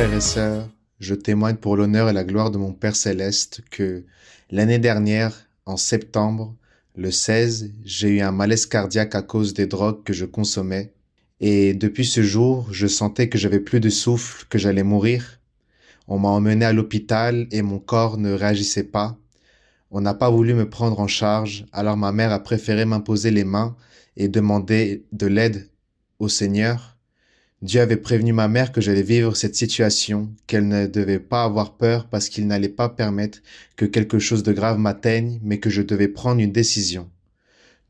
frères et sœurs, je témoigne pour l'honneur et la gloire de mon Père céleste que l'année dernière, en septembre, le 16, j'ai eu un malaise cardiaque à cause des drogues que je consommais. Et depuis ce jour, je sentais que j'avais plus de souffle, que j'allais mourir. On m'a emmené à l'hôpital et mon corps ne réagissait pas. On n'a pas voulu me prendre en charge, alors ma mère a préféré m'imposer les mains et demander de l'aide au Seigneur. Dieu avait prévenu ma mère que j'allais vivre cette situation, qu'elle ne devait pas avoir peur parce qu'il n'allait pas permettre que quelque chose de grave m'atteigne, mais que je devais prendre une décision.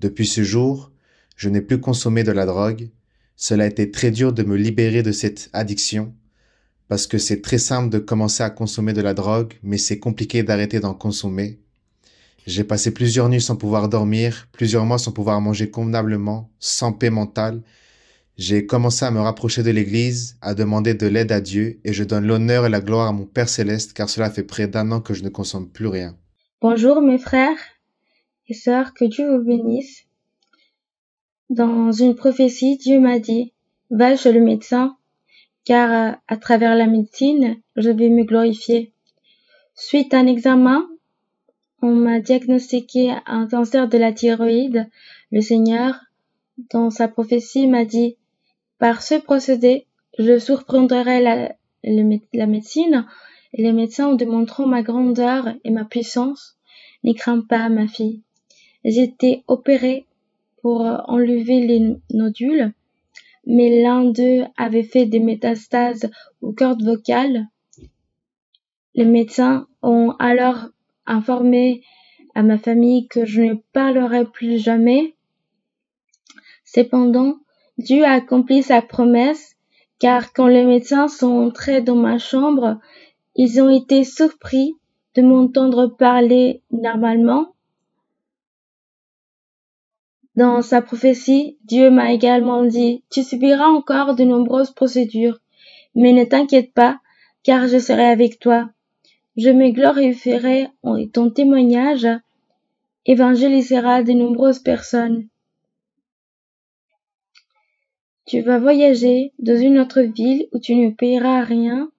Depuis ce jour, je n'ai plus consommé de la drogue. Cela a été très dur de me libérer de cette addiction, parce que c'est très simple de commencer à consommer de la drogue, mais c'est compliqué d'arrêter d'en consommer. J'ai passé plusieurs nuits sans pouvoir dormir, plusieurs mois sans pouvoir manger convenablement, sans paix mentale. J'ai commencé à me rapprocher de l'Église, à demander de l'aide à Dieu, et je donne l'honneur et la gloire à mon Père céleste, car cela fait près d'1 an que je ne consomme plus rien. Bonjour mes frères et sœurs, que Dieu vous bénisse. Dans une prophétie, Dieu m'a dit, va chez le médecin, car à travers la médecine, je vais me glorifier. Suite à un examen, on m'a diagnostiqué un cancer de la thyroïde. Le Seigneur, dans sa prophétie, m'a dit, par ce procédé, je surprendrai la médecine et les médecins demanderont ma grandeur et ma puissance. N'y crains pas, ma fille. J'ai été opérée pour enlever les nodules, mais l'un d'eux avait fait des métastases aux cordes vocales. Les médecins ont alors informé à ma famille que je ne parlerai plus jamais. Cependant, Dieu a accompli sa promesse, car quand les médecins sont entrés dans ma chambre, ils ont été surpris de m'entendre parler normalement. Dans sa prophétie, Dieu m'a également dit, tu subiras encore de nombreuses procédures, mais ne t'inquiète pas, car je serai avec toi. Je me glorifierai et ton témoignage évangélisera de nombreuses personnes. Tu vas voyager dans une autre ville où tu ne payeras rien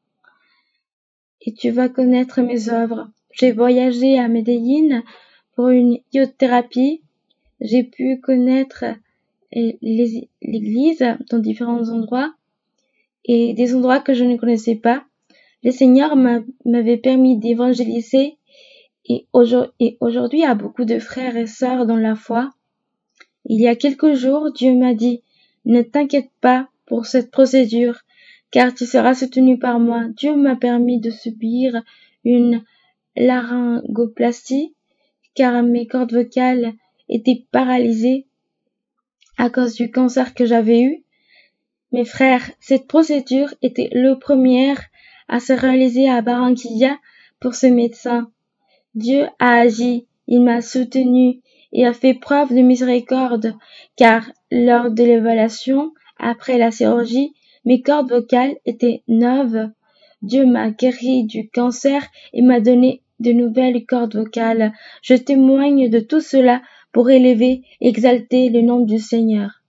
et tu vas connaître mes œuvres. J'ai voyagé à Medellín pour une iothérapie. J'ai pu connaître l'église dans différents endroits et des endroits que je ne connaissais pas. Le Seigneur m'avait permis d'évangéliser et aujourd'hui, il y a beaucoup de frères et sœurs dans la foi. Il y a quelques jours, Dieu m'a dit, ne t'inquiète pas pour cette procédure, car tu seras soutenu par moi. Dieu m'a permis de subir une laryngoplastie, car mes cordes vocales étaient paralysées à cause du cancer que j'avais eu. Mes frères, cette procédure était la première à se réaliser à Barranquilla pour ce médecin. Dieu a agi, il m'a soutenu et a fait preuve de miséricorde, car lors de l'évaluation, après la chirurgie, mes cordes vocales étaient neuves. Dieu m'a guéri du cancer et m'a donné de nouvelles cordes vocales. Je témoigne de tout cela pour élever et exalter le nom du Seigneur.